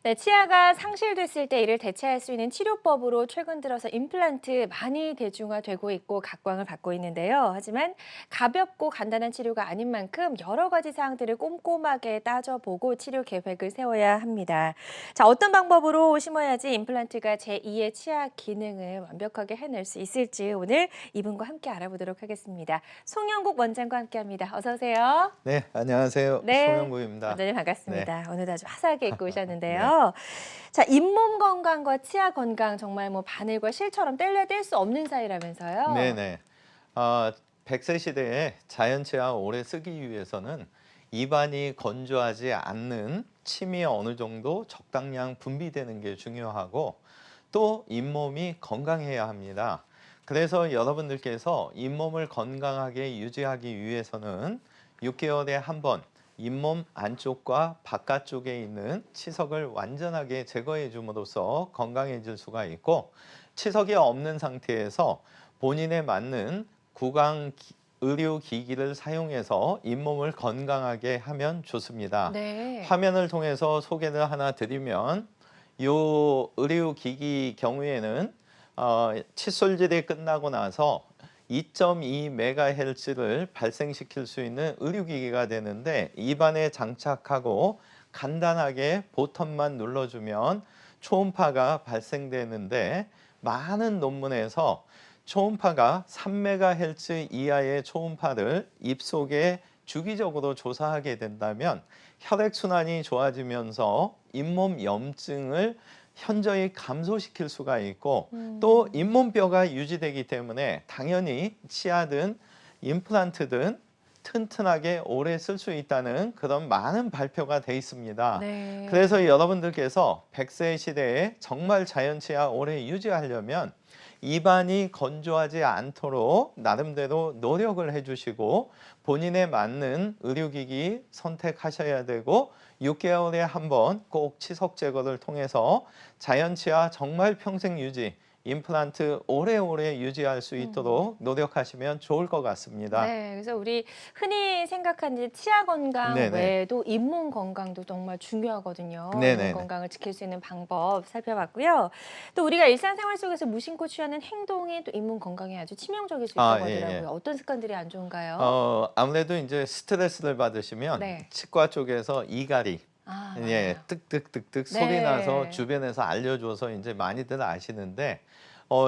네, 치아가 상실됐을 때 이를 대체할 수 있는 치료법으로 최근 들어서 임플란트 많이 대중화되고 있고 각광을 받고 있는데요. 하지만 가볍고 간단한 치료가 아닌 만큼 여러 가지 사항들을 꼼꼼하게 따져보고 치료 계획을 세워야 합니다. 자, 어떤 방법으로 심어야지 임플란트가 제2의 치아 기능을 완벽하게 해낼 수 있을지 오늘 이분과 함께 알아보도록 하겠습니다. 송영국 원장과 함께합니다. 어서 오세요. 네, 안녕하세요. 네, 송영구입니다. 원장님 네, 반갑습니다. 오늘도 아주 화사하게 입고 네, 오셨는데요. 자, 잇몸 건강과 치아 건강 정말 뭐 바늘과 실처럼 뗄래야 뗄 수 없는 사이라면서요. 네네. 아, 100세 시대에 자연치아 오래 쓰기 위해서는 입안이 건조하지 않는 침이 어느 정도 적당량 분비되는 게 중요하고 또 잇몸이 건강해야 합니다. 그래서 여러분들께서 잇몸을 건강하게 유지하기 위해서는 6개월에 한 번 잇몸 안쪽과 바깥쪽에 있는 치석을 완전하게 제거해 줌으로써 건강해질 수가 있고 치석이 없는 상태에서 본인에 맞는 구강 의료기기를 사용해서 잇몸을 건강하게 하면 좋습니다. 네. 화면을 통해서 소개를 하나 드리면 요 의료기기 경우에는 칫솔질이 끝나고 나서 2.2MHz를 발생시킬 수 있는 의료기기가 되는데 입안에 장착하고 간단하게 보턴만 눌러주면 초음파가 발생되는데 많은 논문에서 초음파가 3MHz 이하의 초음파를 입속에 주기적으로 조사하게 된다면 혈액순환이 좋아지면서 잇몸 염증을 현저히 감소시킬 수가 있고 또 잇몸뼈가 유지되기 때문에 당연히 치아든 임플란트든 튼튼하게 오래 쓸 수 있다는 그런 많은 발표가 돼 있습니다. 네. 그래서 여러분들께서 100세 시대에 정말 자연치아 오래 유지하려면 입안이 건조하지 않도록 나름대로 노력을 해주시고 본인에 맞는 의료기기 선택하셔야 되고 6개월에 한 번 꼭 치석 제거를 통해서 자연치아 정말 평생 유지, 임플란트 오래오래 유지할 수 있도록 노력하시면 좋을 것 같습니다. 네, 그래서 우리 흔히 생각하는 치아 건강 네네. 외에도 잇몸 건강도 정말 중요하거든요. 잇몸 네네네. 건강을 지킬 수 있는 방법 살펴봤고요. 또 우리가 일상생활 속에서 무심코 취하는 행동이 또 잇몸 건강에 아주 치명적일 수 아, 있다고 예, 예. 하더라고요. 어떤 습관들이 안 좋은가요? 아무래도 이제 스트레스를 받으시면 네. 치과 쪽에서 이갈이 아, 예, 맞아요. 뜩뜩뜩뜩 소리 나서 네. 주변에서 알려줘서 이제 많이들 아시는데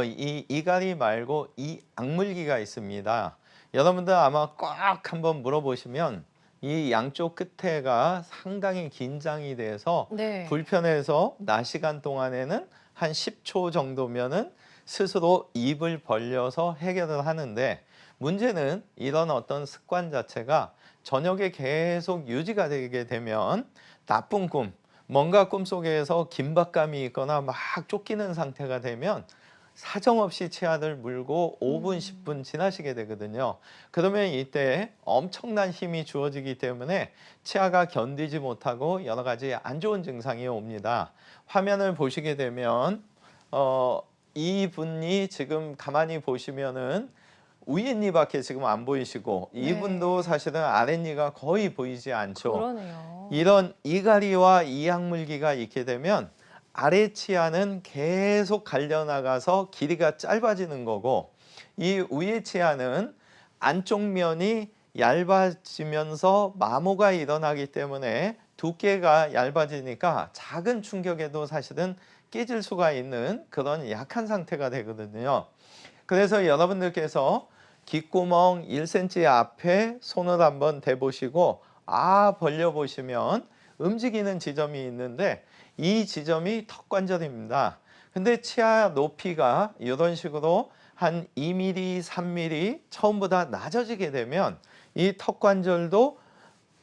이 이갈이 말고 이 악물기가 있습니다. 여러분들 아마 꼭 한번 물어보시면 이 양쪽 끝에가 상당히 긴장이 돼서 네. 불편해서 낮 시간 동안에는 한 10초 정도면은 스스로 입을 벌려서 해결을 하는데 문제는 이런 어떤 습관 자체가 저녁에 계속 유지가 되게 되면 나쁜 꿈, 뭔가 꿈속에서 긴박감이 있거나 막 쫓기는 상태가 되면 사정없이 치아를 물고 5분, 음. 10분 지나시게 되거든요. 그러면 이때 엄청난 힘이 주어지기 때문에 치아가 견디지 못하고 여러 가지 안 좋은 증상이 옵니다. 화면을 보시게 되면 이분이 지금 가만히 보시면은 윗니밖에 지금 안 보이시고 이분도 네. 사실은 아랫니가 거의 보이지 않죠. 그러네요. 이런 이갈이와 이악물기가 있게 되면 아래 치아는 계속 갈려나가서 길이가 짧아지는 거고 이 위에 치아는 안쪽 면이 얇아지면서 마모가 일어나기 때문에 두께가 얇아지니까 작은 충격에도 사실은 깨질 수가 있는 그런 약한 상태가 되거든요. 그래서 여러분들께서 귓구멍 1cm 앞에 손을 한번 대보시고 벌려 보시면 움직이는 지점이 있는데 이 지점이 턱관절입니다. 근데 치아 높이가 이런 식으로 한 2mm, 3mm 처음보다 낮아지게 되면 이 턱관절도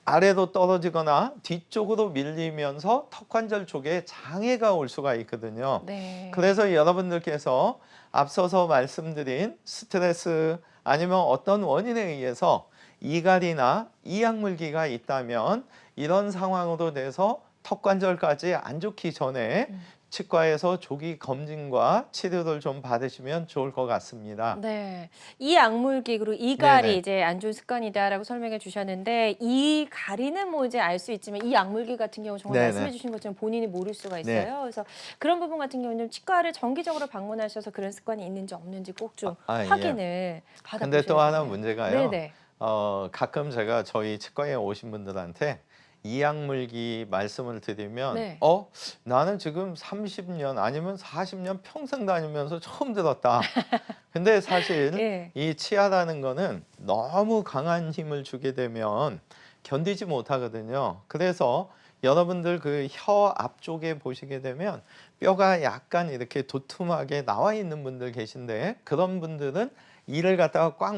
아래로 떨어지거나 뒤쪽으로 밀리면서 턱관절 쪽에 장애가 올 수가 있거든요. 네. 그래서 여러분들께서 앞서서 말씀드린 스트레스 아니면 어떤 원인에 의해서 이갈이나 이악물기가 있다면 이런 상황으로 돼서 턱관절까지 안 좋기 전에 치과에서 조기 검진과 치료를 좀 받으시면 좋을 것 같습니다. 네. 이 약물기 그리고 이갈이 네네. 이제 안 좋은 습관이다라고 설명해 주셨는데 이 가리는 뭐 이제 알 수 있지만 이 약물기 같은 경우 정말 말씀해 네네. 주신 것처럼 본인이 모를 수가 네. 있어요. 그래서 그런 부분 같은 경우는 치과를 정기적으로 방문하셔서 그런 습관이 있는지 없는지 꼭 좀 예. 확인을 받아 근데 또 하나 보셔야겠네요. 문제가요. 네네. 가끔 제가 저희 치과에 오신 분들한테 이약물기 말씀을 드리면 네. 나는 지금 30년 아니면 40년 평생 다니면서 처음 들었다. 근데 사실 예. 이 치아라는 거는 너무 강한 힘을 주게 되면 견디지 못하거든요. 그래서 여러분들 그 혀 앞쪽에 보시게 되면 뼈가 약간 이렇게 도톰하게 나와 있는 분들 계신데 그런 분들은 이를 갖다가 꽉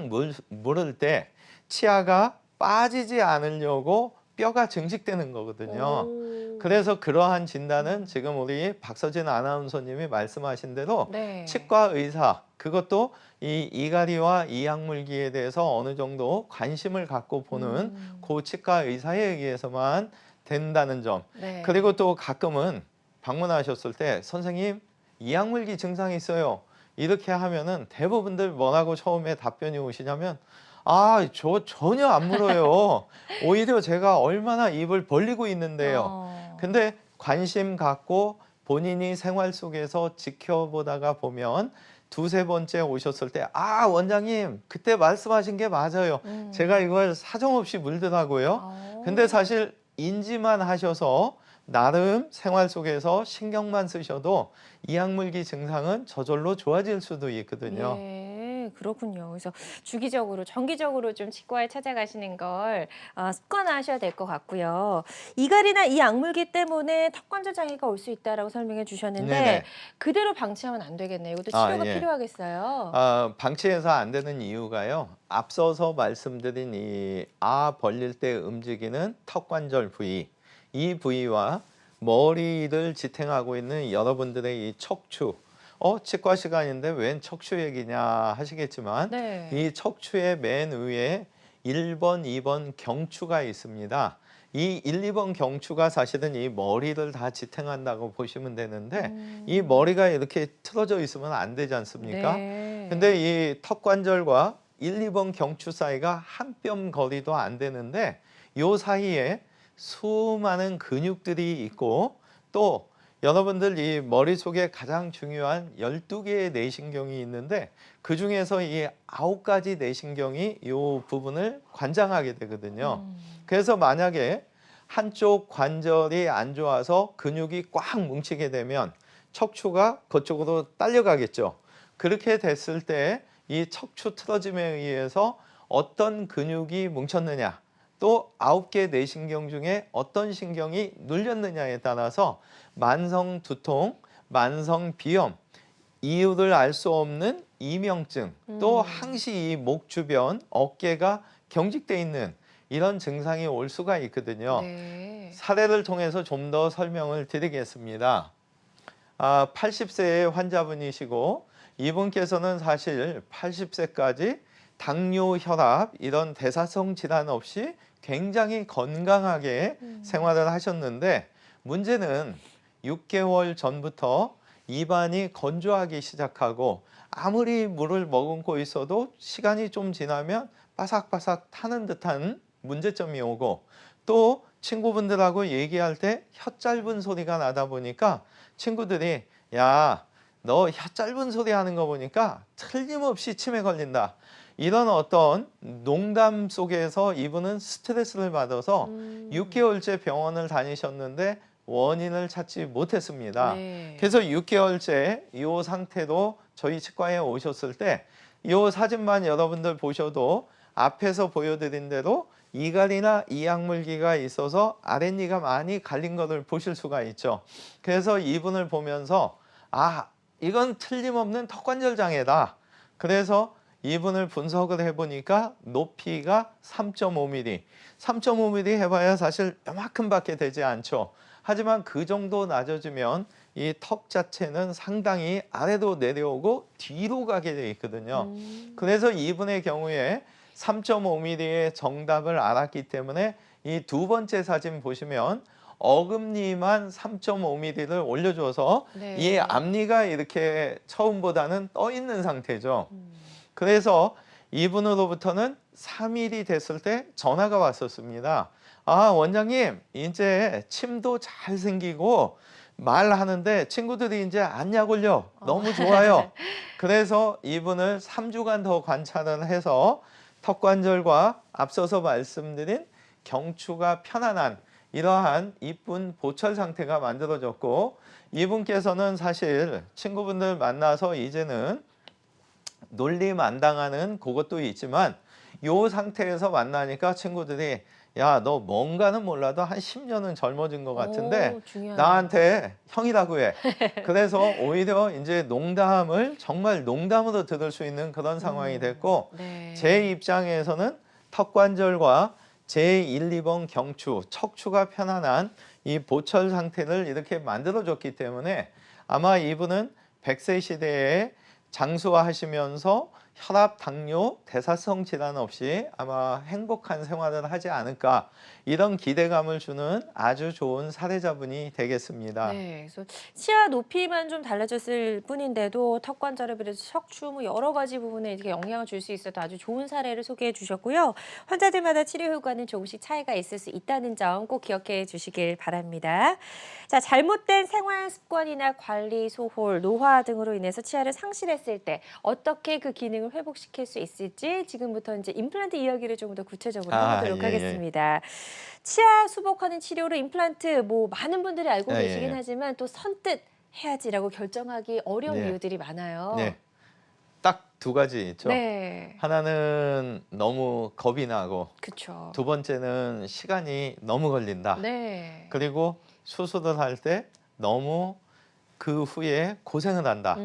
물을 때 치아가 빠지지 않으려고 뼈가 증식되는 거거든요. 오. 그래서 그러한 진단은 음. 지금 우리 박서진 아나운서님이 말씀하신 대로 네. 치과 의사 그것도 이 이갈이와 이약물기에 대해서 어느 정도 관심을 갖고 보는 음. 그 치과 의사에 의해서만 된다는 점. 그리고 네. 또 가끔은 방문하셨을 때 선생님 이약물기 증상이 있어요. 이렇게 하면은 대부분들 뭐라고 처음에 답변이 오시냐면 저 전혀 안 물어요. 오히려 제가 얼마나 입을 벌리고 있는데요. 어. 근데 관심 갖고 본인이 생활 속에서 지켜보다가 보면 두세 번째 오셨을 때 원장님 그때 말씀하신 게 맞아요. 제가 음. 이걸 사정없이 물더라고요. 근데 어. 사실 인지만 하셔서 나름 생활 속에서 신경만 쓰셔도 이악물기 증상은 저절로 좋아질 수도 있거든요. 예, 그렇군요. 그래서 주기적으로, 정기적으로 좀 치과에 찾아가시는 걸 습관화하셔야 될 것 같고요. 이갈이나 이 약물기 때문에 턱관절 장애가 올 수 있다라고 설명해 주셨는데 네네. 그대로 방치하면 안 되겠네요. 이것도 치료가 예. 필요하겠어요. 방치해서 안 되는 이유가요. 앞서서 말씀드린 이 벌릴 때 움직이는 턱관절 부위, 이 부위와 머리를 지탱하고 있는 여러분들의 이 척추. 치과 시간인데 웬 척추 얘기냐 하시겠지만 네. 이 척추의 맨 위에 1번, 2번 경추가 있습니다. 이 1, 2번 경추가 사실은 이 머리를 다 지탱한다고 보시면 되는데 이 음. 머리가 이렇게 틀어져 있으면 안 되지 않습니까? 네. 근데 이 턱관절과 1, 2번 경추 사이가 한 뼘 거리도 안 되는데 요 사이에 수많은 근육들이 있고 또 여러분들 이 머릿속에 가장 중요한 12개의 내신경이 있는데 그중에서 이 9가지 내신경이 요 부분을 관장하게 되거든요. 음. 그래서 만약에 한쪽 관절이 안 좋아서 근육이 꽉 뭉치게 되면 척추가 그쪽으로 딸려가겠죠. 그렇게 됐을 때 이 척추 틀어짐에 의해서 어떤 근육이 뭉쳤느냐 또 9개 내신경 중에 어떤 신경이 눌렸느냐에 따라서 만성 두통, 만성 비염, 이유를 알 수 없는 이명증, 또 음. 항시 이 목 주변, 어깨가 경직돼 있는 이런 증상이 올 수가 있거든요. 네. 사례를 통해서 좀 더 설명을 드리겠습니다. 80세의 환자분이시고 이분께서는 사실 80세까지 당뇨, 혈압 이런 대사성 질환 없이 굉장히 건강하게 음. 생활을 하셨는데 문제는 6개월 전부터 입안이 건조하기 시작하고 아무리 물을 머금고 있어도 시간이 좀 지나면 바삭바삭 타는 듯한 문제점이 오고 또 친구분들하고 얘기할 때 혀 짧은 소리가 나다 보니까 친구들이 야, 너 혀 짧은 소리 하는 거 보니까 틀림없이 치매 걸린다. 이런 어떤 농담 속에서 이분은 스트레스를 받아서 음. 6개월째 병원을 다니셨는데 원인을 찾지 못했습니다. 네. 그래서 6개월째 이 상태로 저희 치과에 오셨을 때 이 사진만 여러분들 보셔도 앞에서 보여드린 대로 이갈이나 이약물기가 있어서 아랫니가 많이 갈린 것을 보실 수가 있죠. 그래서 이분을 보면서 이건 틀림없는 턱관절 장애다. 그래서 이분을 분석을 해보니까 높이가 3.5mm. 3.5mm 해봐야 사실 요만큼밖에 되지 않죠. 하지만 그 정도 낮아지면 이 턱 자체는 상당히 아래로 내려오고 뒤로 가게 돼 있거든요. 음. 그래서 이분의 경우에 3.5mm의 정답을 알았기 때문에 이 두 번째 사진 보시면 어금니만 3.5mm를 올려줘서 네. 이 앞니가 이렇게 처음보다는 떠 있는 상태죠. 음. 그래서 이분으로부터는 3일이 됐을 때 전화가 왔었습니다. 아, 원장님, 이제 침도 잘 생기고 말하는데 친구들이 이제 안 약 올려. 너무 좋아요. 그래서 이분을 3주간 더 관찰을 해서 턱관절과 앞서서 말씀드린 경추가 편안한 이러한 이쁜 보철 상태가 만들어졌고, 이분께서는 사실 친구분들 만나서 이제는 놀림 안 당하는 그것도 있지만 요 상태에서 만나니까 친구들이 야, 너 뭔가는 몰라도 한 10년은 젊어진 것 같은데 오, 중요하네요. 나한테 형이라고 해. 그래서 오히려 이제 농담을 정말 농담으로 들을 수 있는 그런 상황이 됐고, 네. 제 입장에서는 턱관절과 제1, 2번 경추, 척추가 편안한 이 보철 상태를 이렇게 만들어줬기 때문에 아마 이분은 100세 시대에 장수하시면서 혈압, 당뇨, 대사성 질환 없이 아마 행복한 생활을 하지 않을까, 이런 기대감을 주는 아주 좋은 사례자분이 되겠습니다. 네, 그래서 치아 높이만 좀 달라졌을 뿐인데도 턱관절에 비해서 척추 뭐 여러 가지 부분에 이렇게 영향을 줄 수 있어서 아주 좋은 사례를 소개해 주셨고요. 환자들마다 치료 효과는 조금씩 차이가 있을 수 있다는 점 꼭 기억해 주시길 바랍니다. 자, 잘못된 생활 습관이나 관리 소홀, 노화 등으로 인해서 치아를 상실했을 때 어떻게 그 기능을 회복시킬 수 있을지 지금부터 이제 임플란트 이야기를 조금 더 구체적으로 해보도록 예, 예. 하겠습니다. 치아 수복하는 치료로 임플란트 뭐 많은 분들이 알고 예, 계시긴 예. 하지만 또 선뜻 해야지라고 결정하기 어려운 네. 이유들이 많아요. 네, 딱 두 가지 있죠. 네. 하나는 너무 겁이 나고, 그렇죠. 두 번째는 시간이 너무 걸린다. 네. 그리고 수술을 할 때 너무 그 후에 고생을 한다.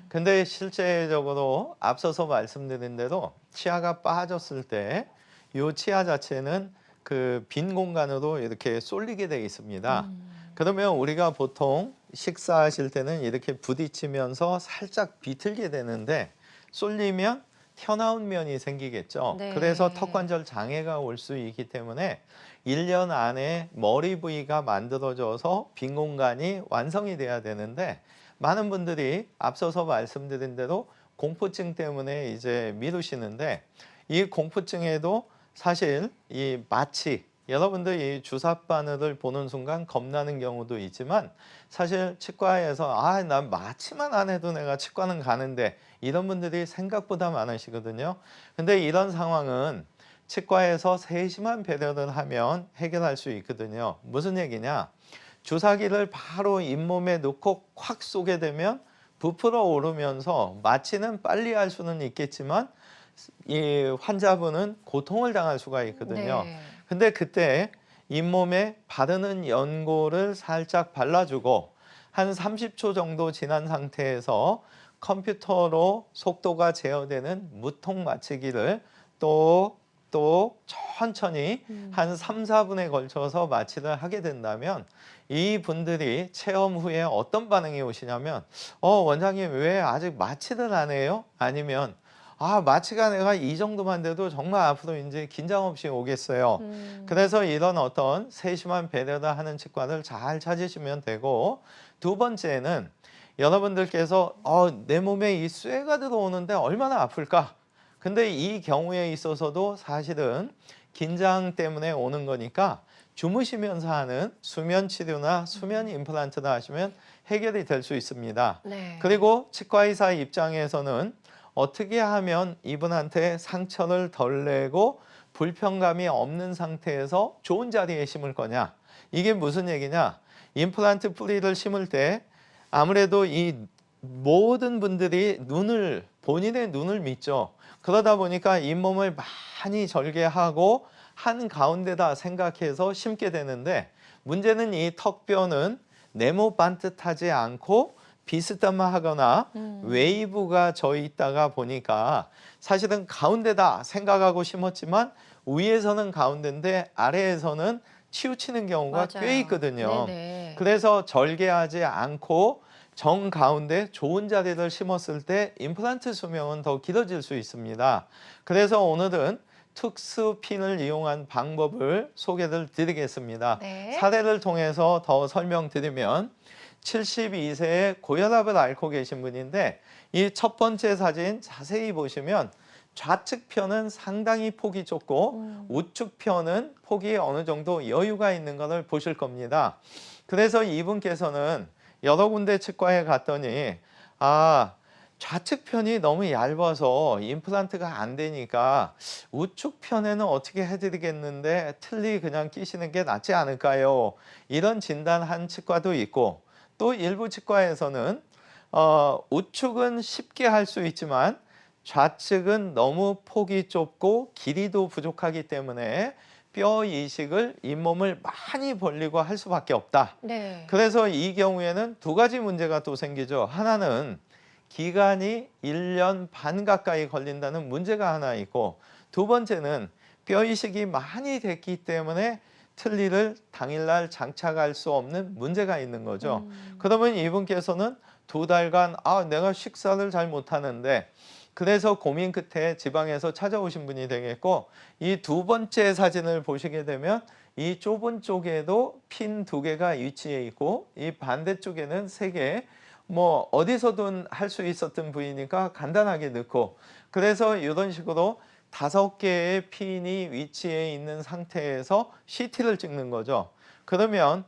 근데 실제적으로 앞서서 말씀드린 대로 치아가 빠졌을 때 이 치아 자체는 그 빈 공간으로 이렇게 쏠리게 되어 있습니다. 그러면 우리가 보통 식사하실 때는 이렇게 부딪히면서 살짝 비틀게 되는데 쏠리면 튀어나온 면이 생기겠죠. 네. 그래서 턱관절 장애가 올 수 있기 때문에 1년 안에 머리 부위가 만들어져서 빈 공간이 완성이 돼야 되는데, 많은 분들이 앞서서 말씀드린 대로 공포증 때문에 이제 미루시는데, 이 공포증에도 사실 이 마취, 여러분들 이 주사 바늘을 보는 순간 겁나는 경우도 있지만, 사실 치과에서 난 마취만 안 해도 내가 치과는 가는데, 이런 분들이 생각보다 많으시거든요. 근데 이런 상황은 치과에서 세심한 배려를 하면 해결할 수 있거든요. 무슨 얘기냐? 주사기를 바로 잇몸에 넣고 콱 쏘게 되면 부풀어 오르면서 마취는 빨리 할 수는 있겠지만 이 환자분은 고통을 당할 수가 있거든요. 네. 근데 그때 잇몸에 바르는 연고를 살짝 발라주고 한 30초 정도 지난 상태에서 컴퓨터로 속도가 제어되는 무통 마취기를 또 천천히 한 3, 4분에 걸쳐서 마취를 하게 된다면, 이 분들이 체험 후에 어떤 반응이 오시냐면 원장님 왜 아직 마취를 안 해요? 아니면 마취가 내가 이 정도만 돼도 정말 앞으로 이제 긴장 없이 오겠어요. 그래서 이런 어떤 세심한 배려를 하는 치과를 잘 찾으시면 되고, 두 번째는 여러분들께서 내 몸에 이 쇠가 들어오는데 얼마나 아플까? 근데 이 경우에 있어서도 사실은 긴장 때문에 오는 거니까 주무시면서 하는 수면 치료나 수면 임플란트를 하시면 해결이 될 수 있습니다. 네. 그리고 치과의사 입장에서는 어떻게 하면 이분한테 상처를 덜 내고 불편감이 없는 상태에서 좋은 자리에 심을 거냐? 이게 무슨 얘기냐? 임플란트 뿌리를 심을 때 아무래도 이 모든 분들이 본인의 눈을 믿죠. 그러다 보니까 잇몸을 많이 절개하고 한 가운데다 생각해서 심게 되는데, 문제는 이 턱뼈는 네모 반듯하지 않고 비스듬하거나 웨이브가 져 있다가 보니까 사실은 가운데다 생각하고 심었지만 위에서는 가운데인데 아래에서는 치우치는 경우가 꽤 맞아요. 있거든요. 네네. 그래서 절개하지 않고 정 가운데 좋은 자리를 심었을 때 임플란트 수명은 더 길어질 수 있습니다. 그래서 오늘은 특수 핀을 이용한 방법을 소개를 드리겠습니다. 네. 사례를 통해서 더 설명드리면 72세의 고혈압을 앓고 계신 분인데 이 첫 번째 사진 자세히 보시면 좌측 편은 상당히 폭이 좁고 우측 편은 폭이 어느 정도 여유가 있는 것을 보실 겁니다. 그래서 이분께서는 여러 군데 치과에 갔더니 좌측 편이 너무 얇아서 임플란트가 안 되니까 우측 편에는 어떻게 해드리겠는데 틀니 그냥 끼시는 게 낫지 않을까요? 이런 진단한 치과도 있고 또 일부 치과에서는 우측은 쉽게 할 수 있지만 좌측은 너무 폭이 좁고 길이도 부족하기 때문에 뼈 이식을 잇몸을 많이 벌리고 할 수밖에 없다. 네. 그래서 이 경우에는 두 가지 문제가 또 생기죠. 하나는 기간이 1년 반 가까이 걸린다는 문제가 하나 있고 두 번째는 뼈 이식이 많이 됐기 때문에 틀니를 당일날 장착할 수 없는 문제가 있는 거죠. 그러면 이분께서는 2달간 내가 식사를 잘 못하는데 그래서 고민 끝에 지방에서 찾아오신 분이 되겠고 이 두 번째 사진을 보시게 되면 이 좁은 쪽에도 핀 2개가 위치해 있고 이 반대쪽에는 3개 뭐 어디서든 할 수 있었던 부위니까 간단하게 넣고 그래서 이런 식으로 5개의 핀이 위치해 있는 상태에서 CT를 찍는 거죠. 그러면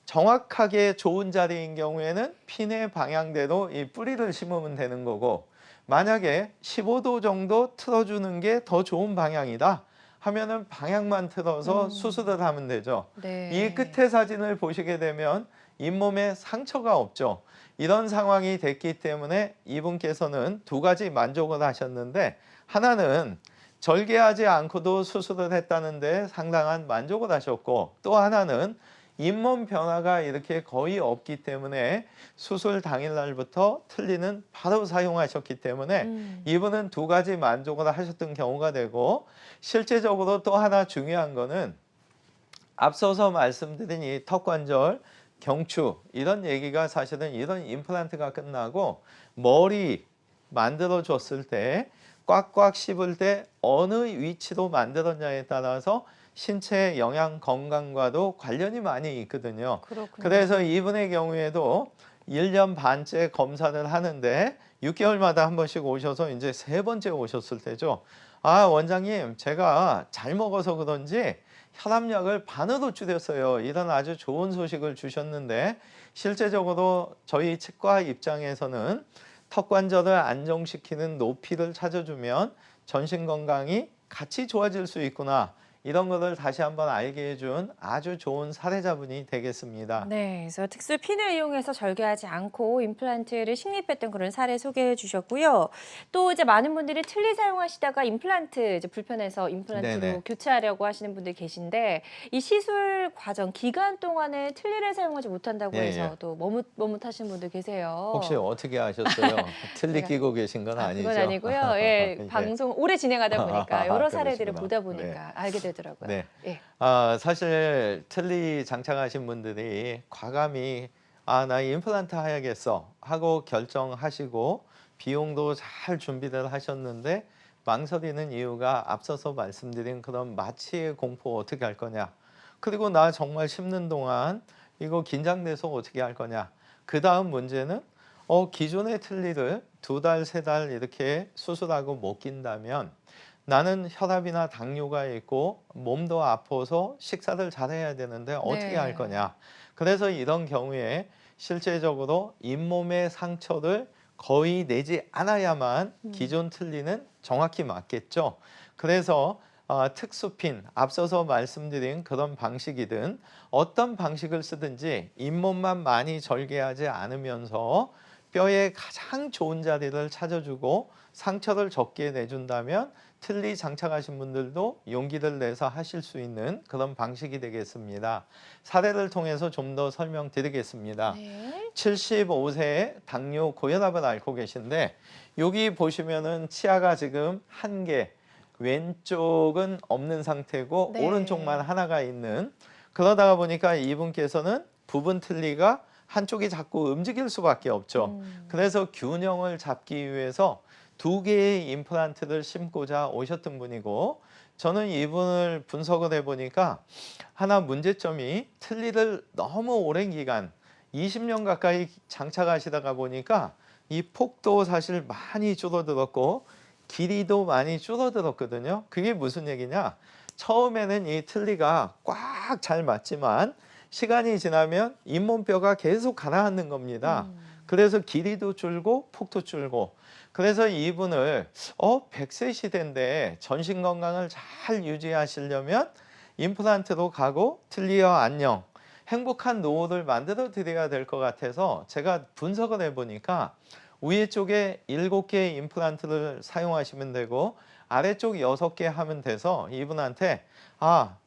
정확하게 좋은 자리인 경우에는 핀의 방향대로 이 뿌리를 심으면 되는 거고 만약에 15도 정도 틀어주는 게 더 좋은 방향이다 하면은 방향만 틀어서 수술을 하면 되죠. 네. 이 끝에 사진을 보시게 되면 잇몸에 상처가 없죠. 이런 상황이 됐기 때문에 이분께서는 2가지 만족을 하셨는데 하나는 절개하지 않고도 수술을 했다는데 상당한 만족을 하셨고 또 하나는 잇몸 변화가 이렇게 거의 없기 때문에 수술 당일날부터 틀니는 바로 사용하셨기 때문에 이분은 2가지 만족을 하셨던 경우가 되고 실제적으로 또 하나 중요한 거는 앞서서 말씀드린 이 턱관절, 경추 이런 얘기가 사실은 이런 임플란트가 끝나고 머리 만들어 줬을 때 꽉꽉 씹을 때 어느 위치로 만들었냐에 따라서 신체 영양 건강과도 관련이 많이 있거든요. 그렇군요. 그래서 이분의 경우에도 1년 반째 검사를 하는데 6개월마다 한 번씩 오셔서 이제 3번째 오셨을 때죠. 원장님 제가 잘 먹어서 그런지 혈압약을 반으로 줄였어요. 이런 아주 좋은 소식을 주셨는데 실제적으로 저희 치과 입장에서는 턱관절을 안정시키는 높이를 찾아주면 전신 건강이 같이 좋아질 수 있구나. 이런 것을 다시 한번 알게 해준 아주 좋은 사례자분이 되겠습니다. 네, 그래서 특수 핀을 이용해서 절개하지 않고 임플란트를 식립했던 그런 사례 소개해 주셨고요. 또 이제 많은 분들이 틀니 사용하시다가 임플란트 이제 불편해서 임플란트로 네네. 교체하려고 하시는 분들 계신데 이 시술 과정 기간 동안에 틀니를 사용하지 못한다고 예, 해서 예. 또 머뭇머뭇하신 분들 계세요. 혹시 어떻게 아셨어요? 틀니 제가- 끼고 계신 건 아니죠? 그건 아니고요. 예, 예. 방송 오래 진행하다 보니까 여러 사례들을 그러시구나. 보다 보니까 알게 되더라고요. 네. 예. 사실 틀니 장착하신 분들이 과감히 나 임플란트 해야겠어 하고 결정하시고 비용도 잘 준비를 하셨는데 망설이는 이유가 앞서서 말씀드린 그런 마취의 공포 어떻게 할 거냐 그리고 나 정말 심는 동안 이거 긴장돼서 어떻게 할 거냐 그 다음 문제는 기존의 틀니를 2달, 3달 이렇게 수술하고 못 낀다면 나는 혈압이나 당뇨가 있고 몸도 아파서 식사를 잘해야 되는데 어떻게 할 네. 거냐. 그래서 이런 경우에 실제적으로 잇몸의 상처를 거의 내지 않아야만 기존 틀니는 정확히 맞겠죠. 그래서 특수핀, 앞서서 말씀드린 그런 방식이든 어떤 방식을 쓰든지 잇몸만 많이 절개하지 않으면서 뼈의 가장 좋은 자리를 찾아주고 상처를 적게 내준다면 틀니 장착하신 분들도 용기를 내서 하실 수 있는 그런 방식이 되겠습니다. 사례를 통해서 좀 더 설명드리겠습니다. 네. 75세에 당뇨 고혈압을 앓고 계신데 여기 보시면은 치아가 지금 1개, 왼쪽은 없는 상태고 네. 오른쪽만 하나가 있는 그러다가 보니까 이분께서는 부분 틀니가 한쪽이 자꾸 움직일 수밖에 없죠. 그래서 균형을 잡기 위해서 2개의 임플란트를 심고자 오셨던 분이고 저는 이분을 분석을 해보니까 하나 문제점이 틀니를 너무 오랜 기간 20년 가까이 장착하시다가 보니까 이 폭도 사실 많이 줄어들었고 길이도 많이 줄어들었거든요. 그게 무슨 얘기냐? 처음에는 이 틀니가 꽉 잘 맞지만 시간이 지나면 잇몸뼈가 계속 가라앉는 겁니다. 그래서 길이도 줄고 폭도 줄고, 그래서 이분을 100세 시대인데 전신 건강을 잘 유지하시려면 임플란트로 가고 틀니어 안녕, 행복한 노후를 만들어 드려야 될 것 같아서 제가 분석을 해보니까 위에 쪽에 7개의 임플란트를 사용하시면 되고 아래쪽 6개 하면 돼서 이분한테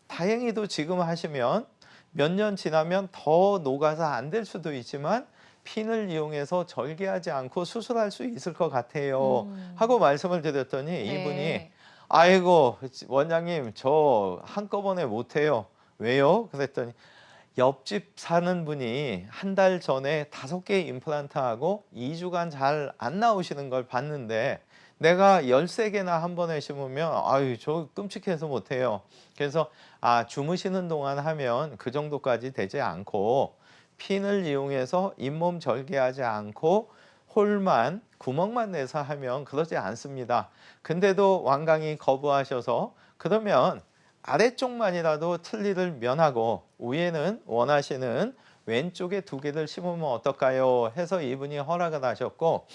다행히도 지금 하시면 몇 년 지나면 더 녹아서 안 될 수도 있지만 핀을 이용해서 절개하지 않고 수술할 수 있을 것 같아요 하고 말씀을 드렸더니 이분이 네. 아이고 원장님 저 한꺼번에 못해요. 왜요? 그랬더니 옆집 사는 분이 한 달 전에 5개 임플란트하고 2주간 잘 안 나오시는 걸 봤는데 내가 13개나 한 번에 심으면 아유 저 끔찍해서 못해요. 그래서 주무시는 동안 하면 그 정도까지 되지 않고 핀을 이용해서 잇몸 절개하지 않고 홀만 구멍만 내서 하면 그러지 않습니다. 근데도 완강히 거부하셔서 그러면 아래쪽만이라도 틀니를 면하고 위에는 원하시는 왼쪽에 2개를 심으면 어떨까요? 해서 이분이 허락을 하셨고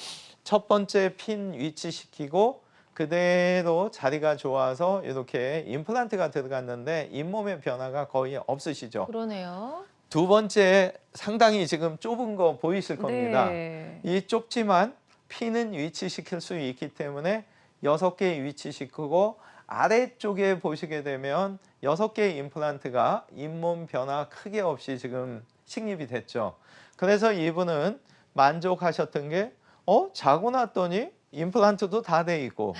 첫 번째 핀 위치시키고 그대로 자리가 좋아서 이렇게 임플란트가 들어갔는데 잇몸의 변화가 거의 없으시죠. 그러네요. 두 번째 상당히 지금 좁은 거 보이실 겁니다. 네. 이 좁지만 핀은 위치시킬 수 있기 때문에 6개 위치시키고 아래쪽에 보시게 되면 6개의 임플란트가 잇몸 변화 크게 없이 지금 식립이 됐죠. 그래서 이분은 만족하셨던 게 자고 났더니 임플란트도 다 돼 있고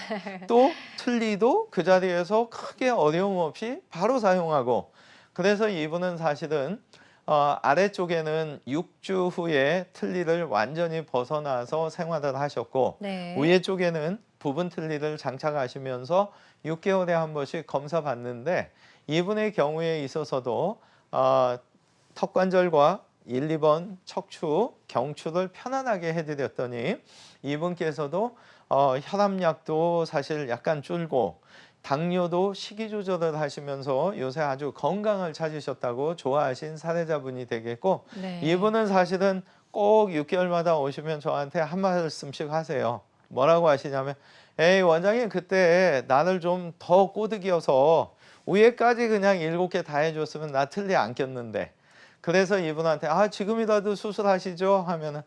또 틀니도 그 자리에서 크게 어려움 없이 바로 사용하고, 그래서 이분은 사실은 아래쪽에는 6주 후에 틀니를 완전히 벗어나서 생활을 하셨고 네. 위에 쪽에는 부분 틀니를 장착하시면서 6개월에 한 번씩 검사 받는데 이분의 경우에 있어서도 턱관절과 1, 2번 척추, 경추를 편안하게 해드렸더니 이분께서도 혈압약도 사실 약간 줄고 당뇨도 식이 조절을 하시면서 요새 아주 건강을 찾으셨다고 좋아하신 사례자분이 되겠고 네. 이분은 사실은 꼭 6개월마다 오시면 저한테 한 말씀씩 하세요. 뭐라고 하시냐면 에이 원장님 그때 나를 좀 더 꼬드겨서 위에까지 그냥 7개 다 해줬으면 나 틀니 안 꼈는데, 그래서 이분한테 지금이라도 수술하시죠 하면은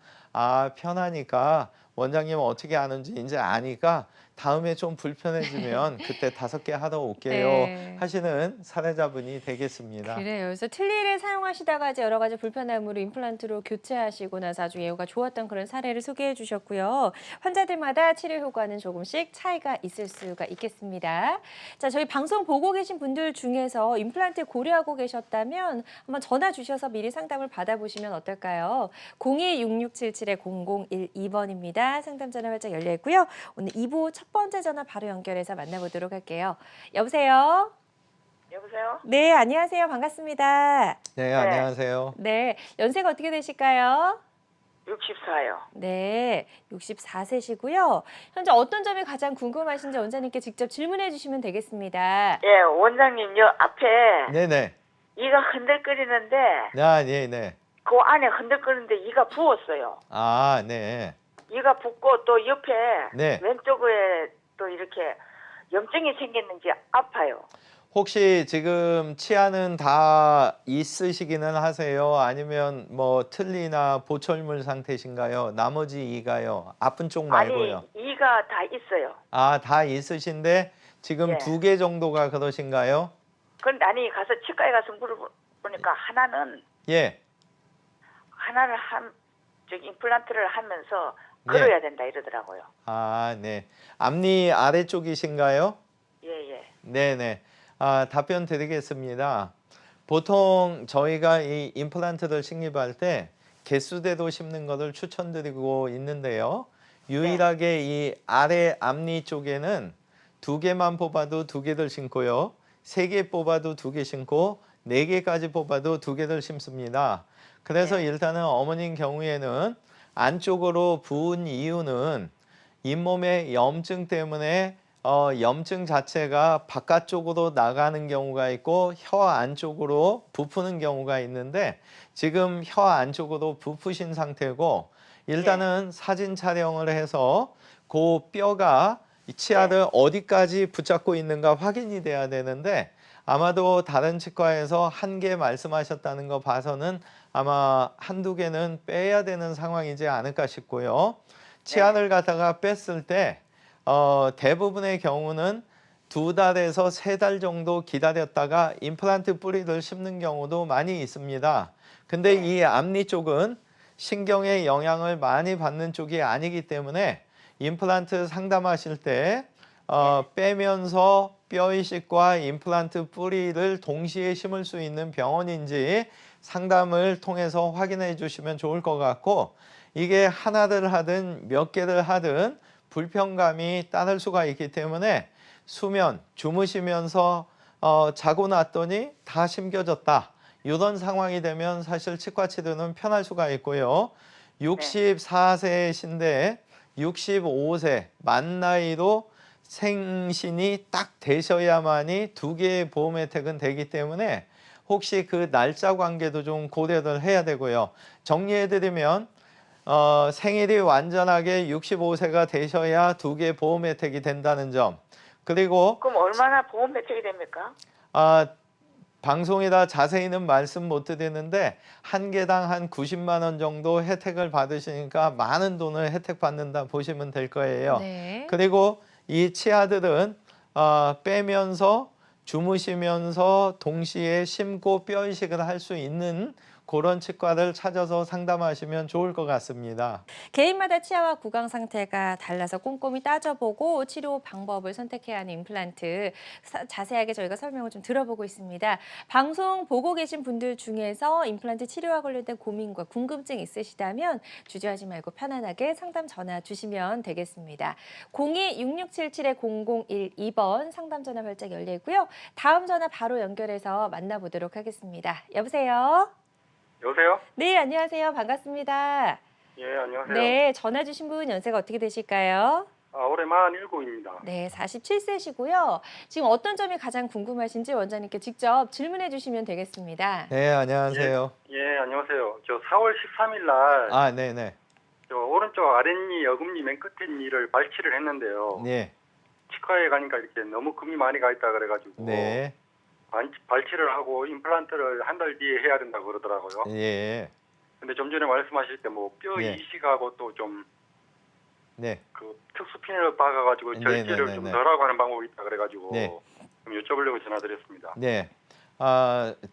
편하니까 원장님 어떻게 하는지 이제 아니까 다음에 좀 불편해지면 그때 5개 하러 올게요 네. 하시는 사례자분이 되겠습니다. 그래요. 그래서 틀니를 사용하시다가 이제 여러 가지 불편함으로 임플란트로 교체하시고 나서 아주 예후가 좋았던 그런 사례를 소개해 주셨고요. 환자들마다 치료 효과는 조금씩 차이가 있을 수가 있겠습니다. 자, 저희 방송 보고 계신 분들 중에서 임플란트 고려하고 계셨다면 한번 전화 주셔서 미리 상담을 받아보시면 어떨까요? 02-6677-0012번입니다. 상담 전화 활짝 열려 있고요. 오늘 2부 첫 번째 전화 바로 연결해서 만나보도록 할게요. 여보세요? 여보세요? 네, 안녕하세요. 반갑습니다. 네, 안녕하세요. 네, 연세가 어떻게 되실까요? 64요. 네, 64세시고요. 현재 어떤 점이 가장 궁금하신지 원장님께 직접 질문해 주시면 되겠습니다. 예, 원장님, 요 앞에 네네. 이가 흔들거리는데, 네네. 그 안에 흔들거리는데 이가 부었어요. 네. 이가 붓고 또 옆에 네. 왼쪽에 또 이렇게 염증이 생겼는지 아파요. 혹시 지금 치아는 다 있으시기는 하세요? 아니면 뭐 틀니나 보철물 상태신가요? 나머지 이가요? 아픈 쪽 말고요. 아니, 이가 다 있어요. 다 있으신데 지금 예. 2개 정도가 그러신가요? 그런데 아니, 가서 치과에 가서 물어보니까 하나는 예. 임플란트를 하면서 네. 걸어야 된다 이러더라고요. 네. 앞니 아래쪽이신가요? 예. 네네. 답변 드리겠습니다. 보통 저희가 이 임플란트를 식립할 때 개수대로 심는 것을 추천드리고 있는데요. 유일하게 이 아래 앞니 쪽에는 두 개만 뽑아도 두 개를 심고요. 세 개 뽑아도 두 개 심고 네 개까지 뽑아도 두 개를 심습니다. 그래서 네. 일단은 어머님 경우에는 안쪽으로 부은 이유는 잇몸의 염증 때문에 염증 자체가 바깥쪽으로 나가는 경우가 있고 혀 안쪽으로 부푸는 경우가 있는데 지금 혀 안쪽으로 부푸신 상태고 일단은 사진 촬영을 해서 그 뼈가 이 치아를 어디까지 붙잡고 있는가 확인이 돼야 되는데 아마도 다른 치과에서 한 개 말씀하셨다는 거 봐서는 아마 한두 개는 빼야 되는 상황이지 않을까 싶고요. 치아를 갖다가 뺐을 때 대부분의 경우는 2달에서 3달 정도 기다렸다가 임플란트 뿌리를 심는 경우도 많이 있습니다. 근데 이 앞니 쪽은 신경의 영향을 많이 받는 쪽이 아니기 때문에 임플란트 상담하실 때 빼면서 뼈 이식과 임플란트 뿌리를 동시에 심을 수 있는 병원인지 상담을 통해서 확인해 주시면 좋을 것 같고 이게 하나를 하든 몇 개를 하든 불편감이 따를 수가 있기 때문에 수면, 주무시면서 자고 났더니 다 심겨졌다. 이런 상황이 되면 사실 치과 치료는 편할 수가 있고요. 64세이신데 65세 만 나이로 생신이 딱 되셔야만이 두 개의 보험 혜택은 되기 때문에 혹시 그 날짜 관계도 좀 고려를 해야 되고요. 정리해드리면 생일이 완전하게 65세가 되셔야 두 개 보험 혜택이 된다는 점. 그리고 그럼 얼마나 보험 혜택이 됩니까? 방송이라 자세히는 말씀 못 드리는데 한 개당 한 90만 원 정도 혜택을 받으시니까 많은 돈을 혜택 받는다 보시면 될 거예요. 네. 그리고 이 치아들은 빼면서 주무시면서 동시에 심고 뼈 이식을 할 수 있는 그런 치과를 찾아서 상담하시면 좋을 것 같습니다. 개인마다 치아와 구강 상태가 달라서 꼼꼼히 따져보고 치료 방법을 선택해야 하는 임플란트 자세하게 저희가 설명을 좀 들어보고 있습니다. 방송 보고 계신 분들 중에서 임플란트 치료와 관련된 고민과 궁금증 있으시다면 주저하지 말고 편안하게 상담 전화 주시면 되겠습니다. 02-6677-0012번 상담 전화 활짝 열려 있고요. 다음 전화 바로 연결해서 만나보도록 하겠습니다. 여보세요? 여보세요? 네, 안녕하세요. 반갑습니다. 예, 안녕하세요. 네, 전화 주신 분 연세가 어떻게 되실까요? 올해 47입니다. 네, 47세시고요. 지금 어떤 점이 가장 궁금하신지 원장님께 직접 질문해 주시면 되겠습니다. 네, 안녕하세요. 예, 안녕하세요. 저 4월 13일 날, 네네. 저 오른쪽 아랫니, 어금니 맨 끝에 니를 발치를 했는데요. 네, 치과에 가니까 이렇게 너무 금이 많이 가 있다 그래가지고, 네, 발치를 하고 임플란트를 한 달 뒤에 해야 된다고 그러더라고요. 예, 근데 좀 전에 말씀하실 때 뭐 뼈 예. 이식하고 또 좀 네, 그 특수 피를 박아가지고 네, 절제를 네, 좀 네. 덜하고 하는 방법이 있다 그래가지고, 네. 좀 여쭤보려고 전화드렸습니다. 네.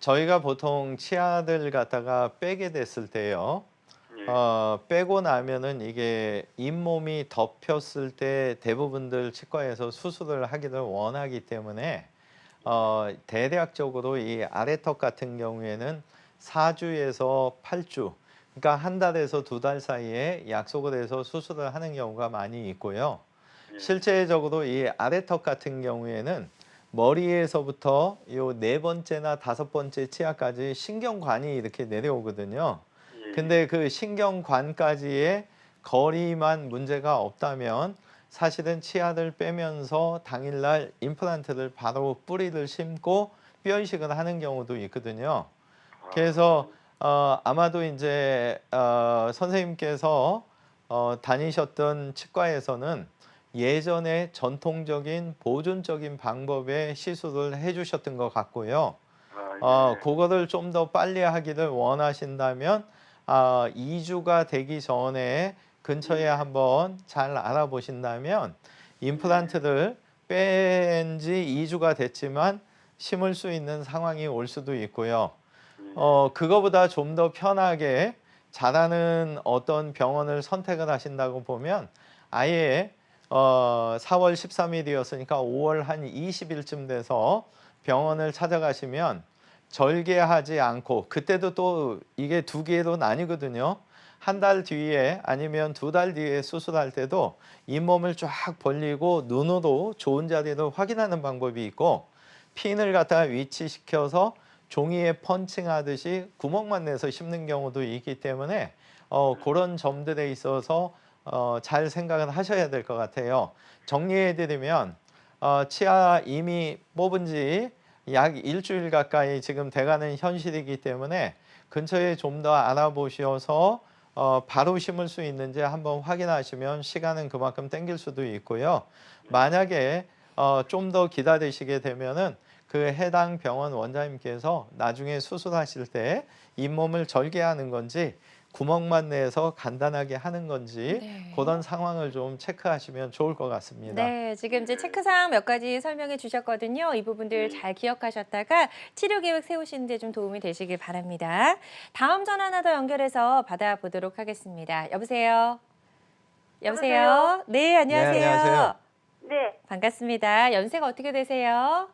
저희가 보통 치아를 갖다가 빼게 됐을 때요. 예. 빼고 나면은 이게 잇몸이 덮였을 때 대부분들 치과에서 수술을 하기를 원하기 때문에 대략적으로 이 아래턱 같은 경우에는 4주에서 8주, 그러니까 한 달에서 2달 사이에 약속을 해서 수술을 하는 경우가 많이 있고요. 예. 실제적으로 이 아래턱 같은 경우에는 머리에서부터 요 4번째나 5번째 치아까지 신경관이 이렇게 내려오거든요. 예. 근데 그 신경관까지의 거리만 문제가 없다면 사실은 치아를 빼면서 당일날 임플란트를 바로 뿌리를 심고 뼈 이식을 하는 경우도 있거든요. 그래서 아마도 이제 선생님께서 다니셨던 치과에서는 예전에 전통적인 보존적인 방법의 시술을 해주셨던 것 같고요. 예. 그거를 좀 더 빨리 하기를 원하신다면 2주가 되기 전에 근처에 한번 잘 알아보신다면 임플란트를 뺀 지 2주가 됐지만 심을 수 있는 상황이 올 수도 있고요. 그거보다 좀 더 편하게 잘하는 어떤 병원을 선택을 하신다고 보면 아예 4월 13일이었으니까 5월 한 20일쯤 돼서 병원을 찾아가시면 절개하지 않고 그때도 또 이게 두 개로 나뉘거든요. 한 달 뒤에 아니면 2달 뒤에 수술할 때도 잇몸을 쫙 벌리고 눈으로 좋은 자리를 확인하는 방법이 있고, 핀을 갖다가 위치시켜서 종이에 펀칭하듯이 구멍만 내서 심는 경우도 있기 때문에 그런 점들에 있어서 잘 생각을 하셔야 될 것 같아요. 정리해드리면 치아 이미 뽑은 지 약 일주일 가까이 지금 돼가는 현실이기 때문에 근처에 좀 더 알아보셔서 바로 심을 수 있는지 한번 확인하시면 시간은 그만큼 땡길 수도 있고요. 만약에 좀 더 기다리시게 되면은 그 해당 병원 원장님께서 나중에 수술하실 때 잇몸을 절개하는 건지 구멍만 내서 간단하게 하는 건지 네. 그런 상황을 좀 체크하시면 좋을 것 같습니다. 네, 지금 이제 체크사항 몇 가지 설명해 주셨거든요. 이 부분들 잘 기억하셨다가 치료 계획 세우시는 데 좀 도움이 되시길 바랍니다. 다음 전화 하나 더 연결해서 받아보도록 하겠습니다. 여보세요? 여보세요? 네, 안녕하세요. 네, 안녕하세요. 네, 반갑습니다. 연세가 어떻게 되세요?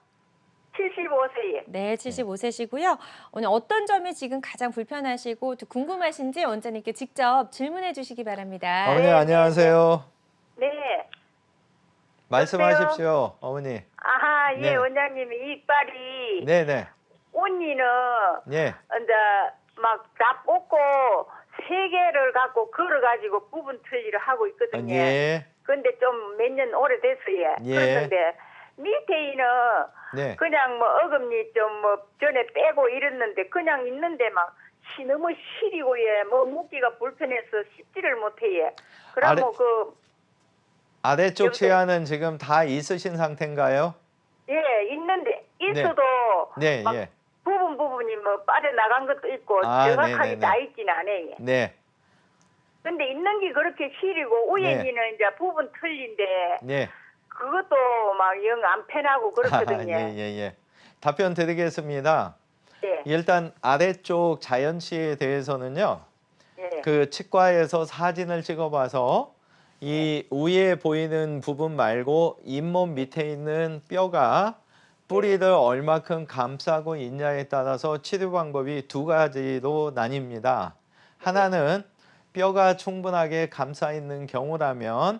75세에. 네, 75세시고요. 오늘 어떤 점이 지금 가장 불편하시고 또 궁금하신지 원장님께 직접 질문해 주시기 바랍니다. 어머니 안녕하세요. 네. 말씀하십시오, 어머니. 아하, 예, 네. 원장님이 이빨이 네네. 언니는 네. 이제 막 다 뽑고 3개를 갖고 걸어가지고 부분 틀리를 하고 있거든요. 예. 근데 좀 몇 년 오래됐어요. 예. 그런데 밑에 이는 네. 그냥 뭐 어금니 좀 뭐 전에 빼고 이랬는데 그냥 있는데 막 너무 시리고 뭐 묻기가 불편해서 씹지를 못해요. 그럼 아래- 그 아래쪽 여보세요? 치아는 지금 다 있으신 상태인가요? 예, 있는데 있어도 네, 막 예. 부분이 뭐 빠져나간 것도 있고 아, 정확하게 네네네. 다 있지는 않아요. 네. 근데 있는 게 그렇게 시리고 위에는 이제 부분 틀린데 네. 그것도 막 영 안 편하고 그렇거든요. 예, 예, 예. 답변 드리겠습니다. 예, 일단 아래쪽 자연치에 대해서는요. 예, 그 치과에서 사진을 찍어봐서 이 위에 보이는 부분 말고 잇몸 밑에 있는 뼈가 뿌리를 얼마큼 감싸고 있냐에 따라서 치료 방법이 2가지로 나뉩니다. 하나는 뼈가 충분하게 감싸 있는 경우라면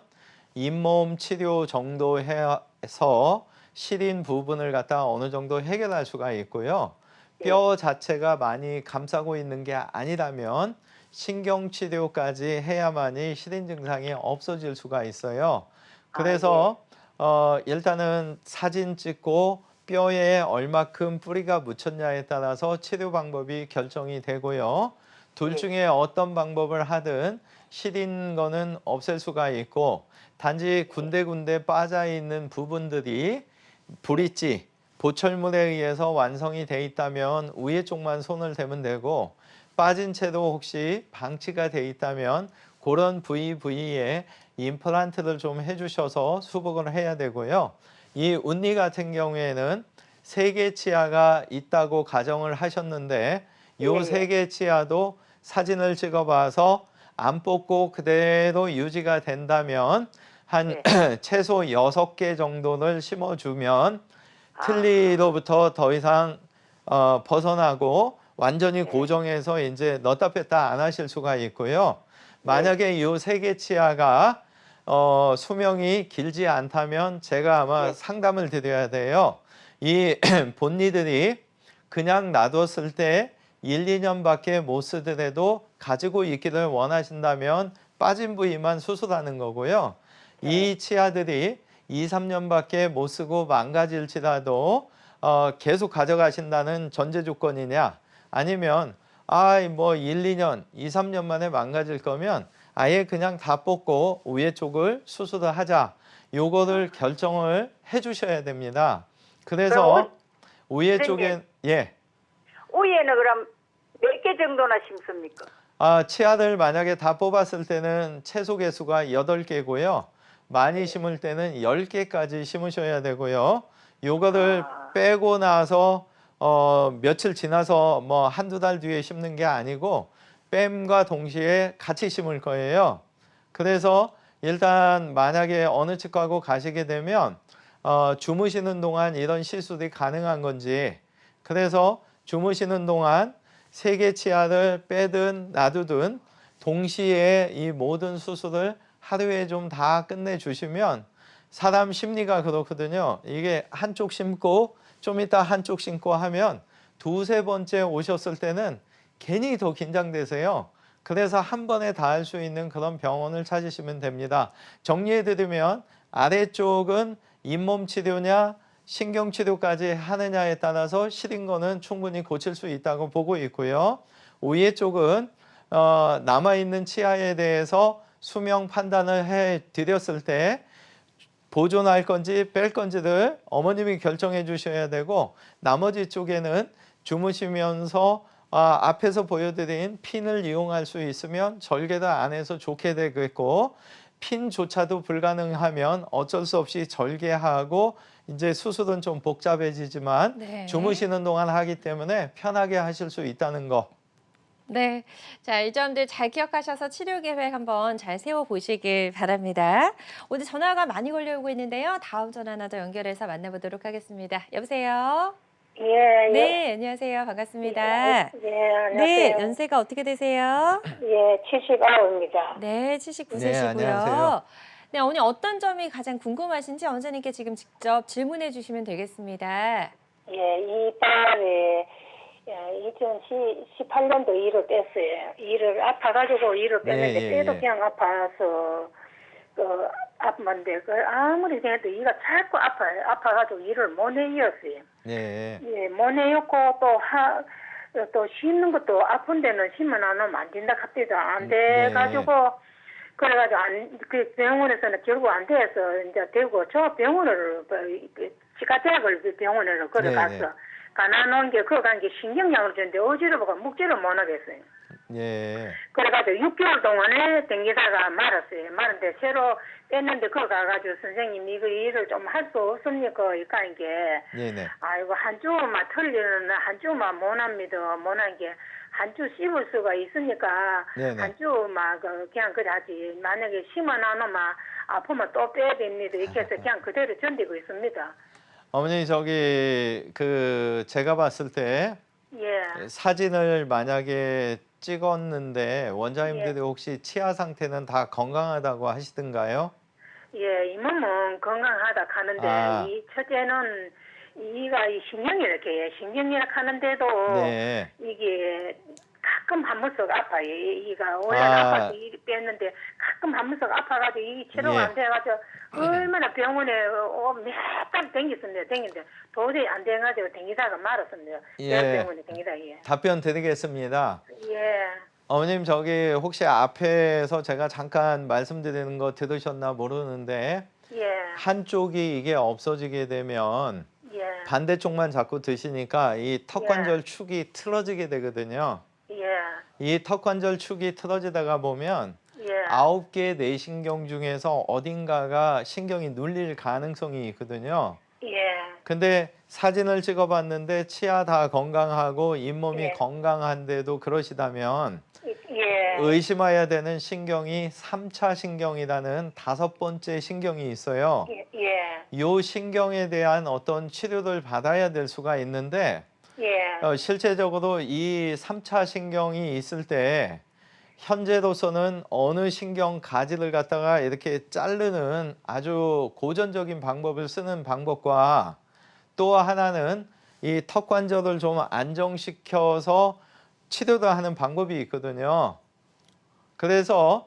잇몸 치료 정도 해서 시린 부분을 갖다 어느 정도 해결할 수가 있고요. 뼈 자체가 많이 감싸고 있는 게 아니라면 신경치료까지 해야만이 시린 증상이 없어질 수가 있어요. 그래서 일단은 사진 찍고 뼈에 얼마큼 뿌리가 묻혔냐에 따라서 치료 방법이 결정이 되고요. 둘 중에 어떤 방법을 하든 시린 거는 없앨 수가 있고, 단지 군데군데 빠져 있는 부분들이 브릿지, 보철물에 의해서 완성이 돼 있다면 위에 쪽만 손을 대면 되고, 빠진 채도 혹시 방치가 돼 있다면 그런 부위에 임플란트를 좀 해주셔서 수복을 해야 되고요. 이 운니 같은 경우에는 3개 치아가 있다고 가정을 하셨는데 이 3개 치아도 사진을 찍어봐서 안 뽑고 그대로 유지가 된다면 한 최소 6개 정도를 심어주면 틀니로부터 더 이상 벗어나고 완전히 고정해서 이제 넣었다 뺐다 안 하실 수가 있고요. 만약에 이 3개 치아가 수명이 길지 않다면 제가 아마 상담을 드려야 돼요. 이 본니들이 그냥 놔뒀을 때 1, 2년밖에 못 쓰더라도 가지고 있기를 원하신다면 빠진 부위만 수술하는 거고요. 이 치아들이 2, 3년밖에 못 쓰고 망가질지라도 계속 가져가신다는 전제 조건이냐, 아니면 뭐 1, 2년, 2, 3년 만에 망가질 거면 아예 그냥 다 뽑고 위에 쪽을 수술을 하자. 요거를 결정을 해 주셔야 됩니다. 그래서 위에 쪽에 위에는 그럼 몇 개 정도나 심습니까? 치아를 만약에 다 뽑았을 때는 최소 개수가 8개고요. 많이 심을 때는 10개까지 심으셔야 되고요. 요거를 빼고 나서 며칠 지나서 뭐 1-2달 뒤에 심는 게 아니고 뺨과 동시에 같이 심을 거예요. 그래서 일단 만약에 어느 치과고 가시게 되면 주무시는 동안 이런 시술이 가능한 건지, 그래서 주무시는 동안 3개 치아를 빼든 놔두든 동시에 이 모든 수술을 하루에 좀 다 끝내주시면 사람 심리가 그렇거든요. 이게 한쪽 심고 좀 이따 한쪽 심고 하면 두세 번째 오셨을 때는 괜히 더 긴장되세요. 그래서 한 번에 다 할 수 있는 그런 병원을 찾으시면 됩니다. 정리해드리면 아래쪽은 잇몸 치료냐 신경 치료까지 하느냐에 따라서 시린 거는 충분히 고칠 수 있다고 보고 있고요. 위에 쪽은 남아있는 치아에 대해서 수명 판단을 해드렸을 때 보존할 건지 뺄 건지를 어머님이 결정해 주셔야 되고, 나머지 쪽에는 주무시면서 앞에서 보여드린 핀을 이용할 수 있으면 절개를 안 해서 좋게 되겠고, 핀조차도 불가능하면 어쩔 수 없이 절개하고 이제 수술은 좀 복잡해지지만 네. 주무시는 동안 하기 때문에 편하게 하실 수 있다는 거. 네. 자, 이 점들 잘 기억하셔서 치료 계획 한번 잘 세워보시길 바랍니다. 오늘 전화가 많이 걸려오고 있는데요. 다음 전화 하나 더 연결해서 만나보도록 하겠습니다. 여보세요? 예, 네, 안녕하세요. 반갑습니다. 예, 안녕하세요. 네, 연세가 어떻게 되세요? 예, 79입니다. 네, 네, 79세시고요. 안녕하세요. 네, 오늘 어떤 점이 가장 궁금하신지 원장님께 지금 직접 질문해 주시면 되겠습니다. 예, 이빨에 2018년도 이를 뺐어요. 이를 아파가지고 이를 뺐는데 예, 빼도 예. 그냥 아파서 아픈데 아무리 해도 이가 자꾸 아파요. 아파가지고 이를 못 내었어요. 네. 예, 못 내었고 또 씻는 것도 아픈 데는 씻으면 안 하면 안 된다 합디도 안 돼가지고 그래가지고 그 병원에서는 결국 안 돼서 이제 되고 저 병원을 치과대학을 병원으로 걸어갔어. 네. 가나놓은 게 그거 간 게 신경약을 줬는데 어지러워가 묵지를 못 하겠어요. 예. 그래가지고 6개월 동안에 댕기다가 말았어요. 말았는데 새로 뺐는데 그거 가가지고 선생님 이거 일을 좀 할 수 없습니까? 이까 이게 네네. 아이고 한 주만 틀리는 한 주만 못합니다. 못한 게 한 주 씹을 수가 있으니까 네네. 한 주만 그냥 그러지. 만약에 심은 안 오면 아프면 또 빼야 됩니다. 이렇게 해서 그냥 그대로 견디고 있습니다. 어머니 제가 봤을 때 예. 사진을 만약에 찍었는데 원장님들이 예. 혹시 치아 상태는 다 건강하다고 하시던가요? 예, 이 몸은 건강하다 하는데 이 첫째는 이가 이 신경이라 하는데도 네. 이게 가끔 한 번씩 아파요. 이가 원래 아파서 이 뺐는데 가끔 한 번씩 아파가지고 이 치료가 안 돼가지고 얼마나 병원에 몇 달 댕겼는데 도저히 안 돼가지고 댕기다가 말았습니다. 병원에 댕기다. 예. 답변 드리겠습니다. 예. 어머님 혹시 앞에서 제가 잠깐 말씀드리는 거 들으셨나 모르는데 예. 한쪽이 이게 없어지게 되면 예. 반대쪽만 자꾸 드시니까 이 턱관절 축이 틀어지게 되거든요. 예. 이 턱관절 축이 틀어지다가 보면 예. 9개의 뇌신경 중에서 어딘가가 신경이 눌릴 가능성이 있거든요. 예. 근데 사진을 찍어봤는데 치아 다 건강하고 잇몸이 예. 건강한데도 그러시다면 예. 의심해야 되는 신경이 3차 신경이라는 5번째 신경이 있어요. 예. 이 신경에 대한 어떤 치료를 받아야 될 수가 있는데 예. 실제적으로 이 3차 신경이 있을 때 현재로서는 어느 신경 가지를 갖다가 이렇게 자르는 아주 고전적인 방법을 쓰는 방법과 또 하나는 이 턱관절을 좀 안정시켜서 치료를 하는 방법이 있거든요. 그래서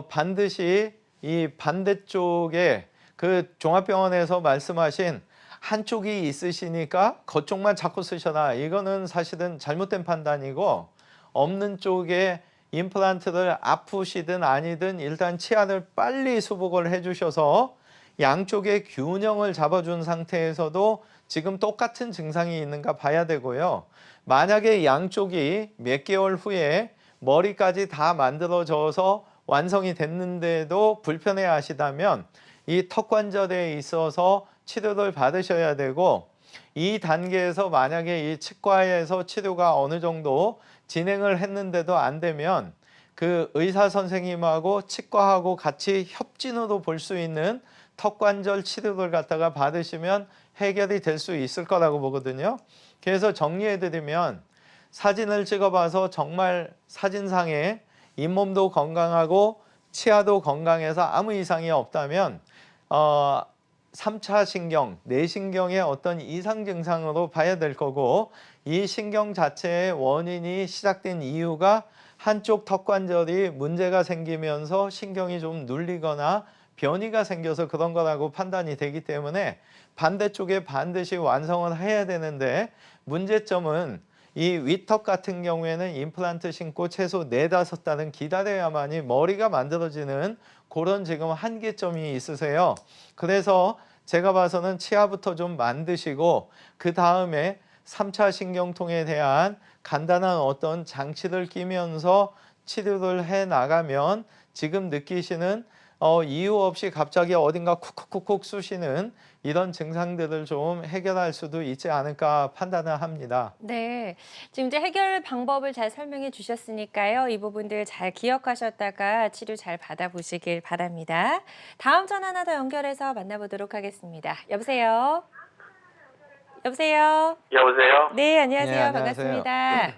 반드시 이 반대쪽에 그 종합병원에서 말씀하신 한쪽이 있으시니까 그쪽만 자꾸 쓰셔라. 이거는 사실은 잘못된 판단이고 없는 쪽에 임플란트를 아프시든 아니든 일단 치아를 빨리 수복을 해주셔서 양쪽의 균형을 잡아준 상태에서도 지금 똑같은 증상이 있는가 봐야 되고요. 만약에 양쪽이 몇 개월 후에 머리까지 다 만들어져서 완성이 됐는데도 불편해 하시다면 이 턱관절에 있어서 치료를 받으셔야 되고 이 단계에서 만약에 이 치과에서 치료가 어느 정도 진행을 했는데도 안 되면 그 의사 선생님하고 치과하고 같이 협진으로 볼 수 있는 턱관절 치료를 갖다가 받으시면 해결이 될 수 있을 거라고 보거든요. 그래서 정리해 드리면 사진을 찍어봐서 정말 사진상에 잇몸도 건강하고 치아도 건강해서 아무 이상이 없다면 3차 신경, 뇌신경의 어떤 이상 증상으로 봐야 될 거고, 이 신경 자체의 원인이 시작된 이유가 한쪽 턱관절이 문제가 생기면서 신경이 좀 눌리거나 변이가 생겨서 그런 거라고 판단이 되기 때문에 반대쪽에 반드시 완성을 해야 되는데, 문제점은 이 윗턱 같은 경우에는 임플란트 신고 최소 4~5달은 기다려야만이 머리가 만들어지는 그런 지금 한계점이 있으세요. 그래서 제가 봐서는 치아부터 좀 만드시고 그 다음에 3차 신경통에 대한 간단한 어떤 장치를 끼면서 치료를 해 나가면 지금 느끼시는 이유 없이 갑자기 어딘가 쿡쿡쿡쿡 쑤시는 이런 증상들을 좀 해결할 수도 있지 않을까 판단을 합니다. 네, 지금 이제 해결 방법을 잘 설명해 주셨으니까요. 이 부분들 잘 기억하셨다가 치료 잘 받아보시길 바랍니다. 다음 전화 하나 더 연결해서 만나보도록 하겠습니다. 여보세요? 여보세요? 여보세요? 네, 안녕하세요. 네, 안녕하세요. 반갑습니다.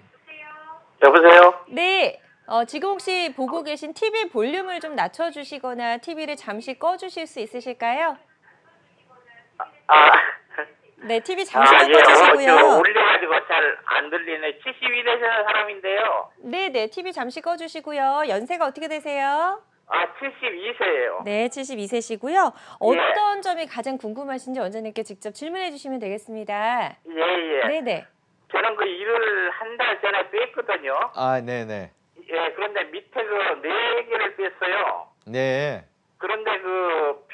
여보세요? 네, 지금 혹시 보고 계신 TV 볼륨을 좀 낮춰주시거나 TV를 잠시 꺼주실 수 있으실까요? 아, 네, TV 잠시만 예, 꺼주시고요. 올려가지고 잘 안 들리네. 72 되시는 사람인데요. 네, 네, TV 잠시 꺼주시고요. 연세가 어떻게 되세요? 아, 72세예요. 네, 72세시고요. 어떤 점이 가장 궁금하신지 원장님께 직접 질문해 주시면 되겠습니다. 예, 예. 네, 네. 저는 그 일을 한 달 전에 뺐거든요. 아, 네네. 예, 그런데 밑에 그 4개를 뺐어요. 네. 그런데 그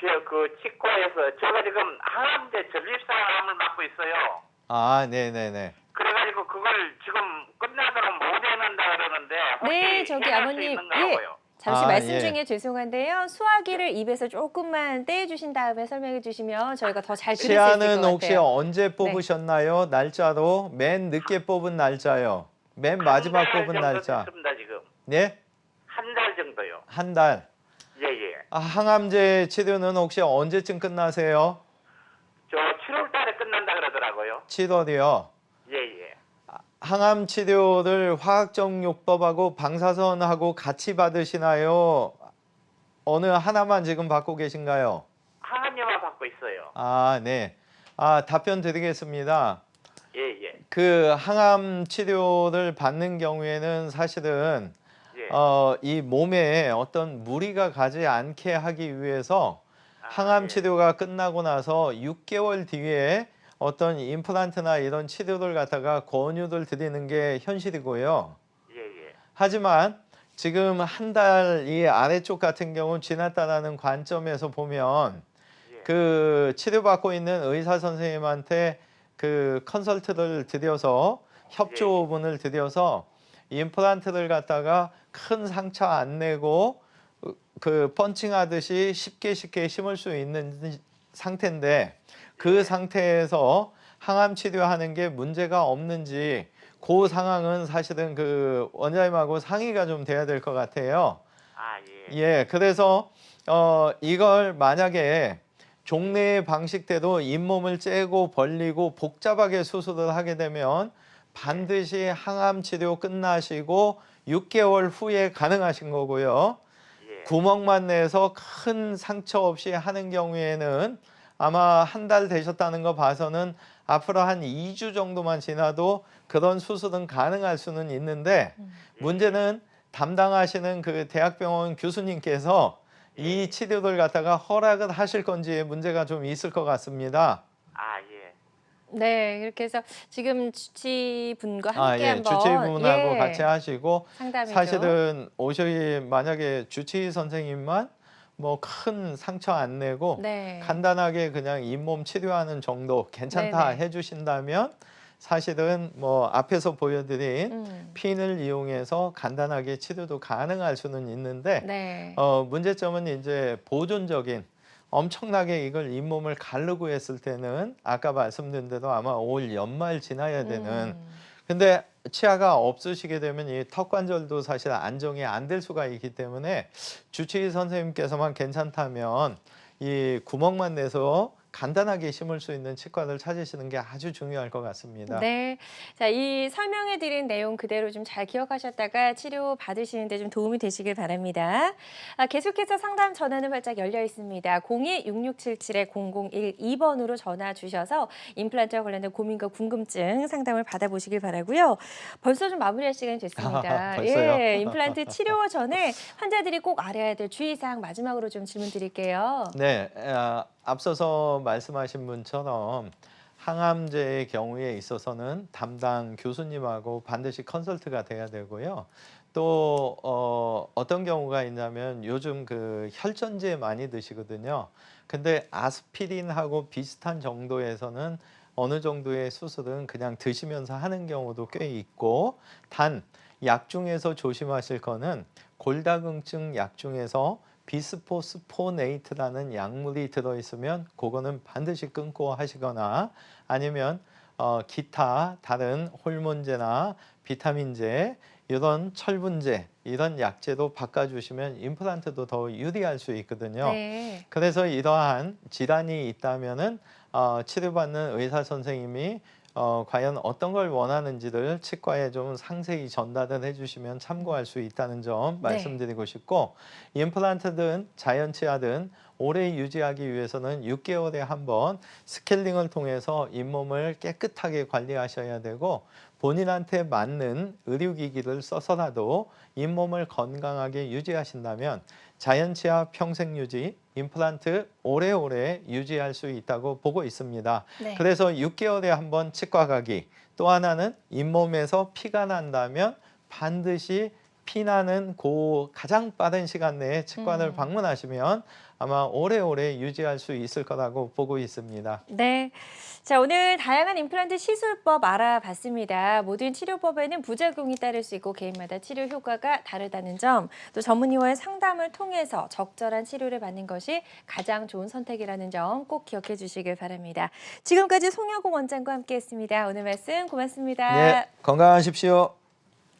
치과에서 제가 지금 항암제 전립선암을 맡고 있어요. 아, 네네네. 그래가지고 그걸 지금 끝나도록 못 해낸다 그러는데 네, 혹시 저기 해낼 수 아버님, 있는가 예. 하고요. 잠시 아, 말씀 예. 중에 죄송한데요. 수화기를 입에서 조금만 떼주신 다음에 설명해 주시면 저희가 더 잘 들을 수 있을 것 치아는 같아요. 혹시 언제 뽑으셨나요? 날짜로? 맨 늦게 뽑은 날짜요? 맨 마지막 뽑은 날짜? 됐습니다, 지금. 네? 한 달 정도요. 한 달. 예, 예. 항암제 치료는 혹시 언제쯤 끝나세요? 저 7월 달에 끝난다 그러더라고요. 7월이요. 예, 예. 항암 치료를 화학정육법하고 방사선하고 같이 받으시나요? 어느 하나만 지금 받고 계신가요? 항암제만 받고 있어요. 아, 네. 답변 드리겠습니다. 예, 예. 그 항암 치료를 받는 경우에는 사실은 예. 이 몸에 어떤 무리가 가지 않게 하기 위해서 항암 예. 치료가 끝나고 나서 6개월 뒤에 어떤 임플란트나 이런 치료를 갖다가 권유를 드리는 게 현실이고요. 예, 예. 하지만 지금 한 달 이 아래쪽 같은 경우 지났다라는 관점에서 보면 예. 그 치료받고 있는 의사 선생님한테 그 컨설트를 드려서 협조문을 드려서 임플란트를 갖다가 큰 상처 안 내고 그 펀칭하듯이 쉽게 심을 수 있는 상태인데, 그 상태에서 항암 치료하는 게 문제가 없는지 그 상황은 사실은 그 원장님하고 상의가 좀 돼야 될 것 같아요. 아, 예. 예, 그래서 이걸 만약에 종래의 방식대로 잇몸을 째고 벌리고 복잡하게 수술을 하게 되면 반드시 항암 치료 끝나시고 6개월 후에 가능하신 거고요. 예. 구멍만 내서 큰 상처 없이 하는 경우에는 아마 한 달 되셨다는 거 봐서는 앞으로 한 2주 정도만 지나도 그런 수술은 가능할 수는 있는데, 문제는 담당하시는 그 대학병원 교수님께서 이 치료를 갖다가 허락을 하실 건지에 문제가 좀 있을 것 같습니다. 아, 예. 네, 이렇게 해서 지금 주치분과 함께 예, 한번 주치의분하고 같이 하시고, 상담이죠. 사실은 만약에 주치의 선생님만 뭐 큰 상처 안 내고 네. 간단하게 그냥 잇몸 치료하는 정도 괜찮다 네네. 해주신다면, 사실은 뭐 앞에서 보여드린 핀을 이용해서 간단하게 치료도 가능할 수는 있는데, 네. 문제점은 이제 보존적인 엄청나게 이걸 잇몸을 가르고 했을 때는 아까 말씀드린 대로 아마 올 연말 지나야 되는, 근데 치아가 없으시게 되면 이 턱관절도 사실 안정이 안 될 수가 있기 때문에 주치의 선생님께서만 괜찮다면 이 구멍만 내서 간단하게 심을 수 있는 치과를 찾으시는 게 아주 중요할 것 같습니다. 네. 자, 이 설명해 드린 내용 그대로 좀 잘 기억하셨다가 치료 받으시는데 좀 도움이 되시길 바랍니다. 계속해서 상담 전화는 활짝 열려 있습니다. 02-6677-0012번으로 전화 주셔서 임플란트와 관련된 고민과 궁금증 상담을 받아보시길 바라고요. 벌써 좀 마무리할 시간이 됐습니다. 벌써요? 예, 임플란트 치료 전에 환자들이 꼭 알아야 될 주의사항 마지막으로 좀 질문 드릴게요. 네, 앞서서 말씀하신 분처럼 항암제의 경우에 있어서는 담당 교수님하고 반드시 컨설트가 돼야 되고요. 또 어떤 경우가 있냐면 요즘 그 혈전제 많이 드시거든요. 근데 아스피린하고 비슷한 정도에서는 어느 정도의 수술은 그냥 드시면서 하는 경우도 꽤 있고, 단 약 중에서 조심하실 거는 골다공증 약 중에서 비스포스포네이트라는 약물이 들어있으면 그거는 반드시 끊고 하시거나, 아니면 기타 다른 호르몬제나 비타민제, 이런 철분제, 이런 약제도 바꿔주시면 임플란트도 더 유리할 수 있거든요. 네. 그래서 이러한 질환이 있다면은 치료받는 의사 선생님이 과연 어떤 걸 원하는지를 치과에 좀 상세히 전달을 해주시면 참고할 수 있다는 점 말씀드리고 싶고, 임플란트든 자연치아든 오래 유지하기 위해서는 6개월에 한 번 스케일링을 통해서 잇몸을 깨끗하게 관리하셔야 되고, 본인한테 맞는 의료기기를 써서라도 잇몸을 건강하게 유지하신다면 자연치아 평생 유지, 임플란트 오래오래 유지할 수 있다고 보고 있습니다. 네. 그래서 6개월에 한 번 치과 가기, 또 하나는 잇몸에서 피가 난다면 반드시 피나는 그 가장 빠른 시간 내에 치과를 방문하시면 아마 오래오래 유지할 수 있을 거라고 보고 있습니다. 네. 자, 오늘 다양한 임플란트 시술법 알아봤습니다. 모든 치료법에는 부작용이 따를 수 있고 개인마다 치료 효과가 다르다는 점, 또 전문의와의 상담을 통해서 적절한 치료를 받는 것이 가장 좋은 선택이라는 점 꼭 기억해 주시길 바랍니다. 지금까지 송여공 원장과 함께했습니다. 오늘 말씀 고맙습니다. 네, 건강하십시오.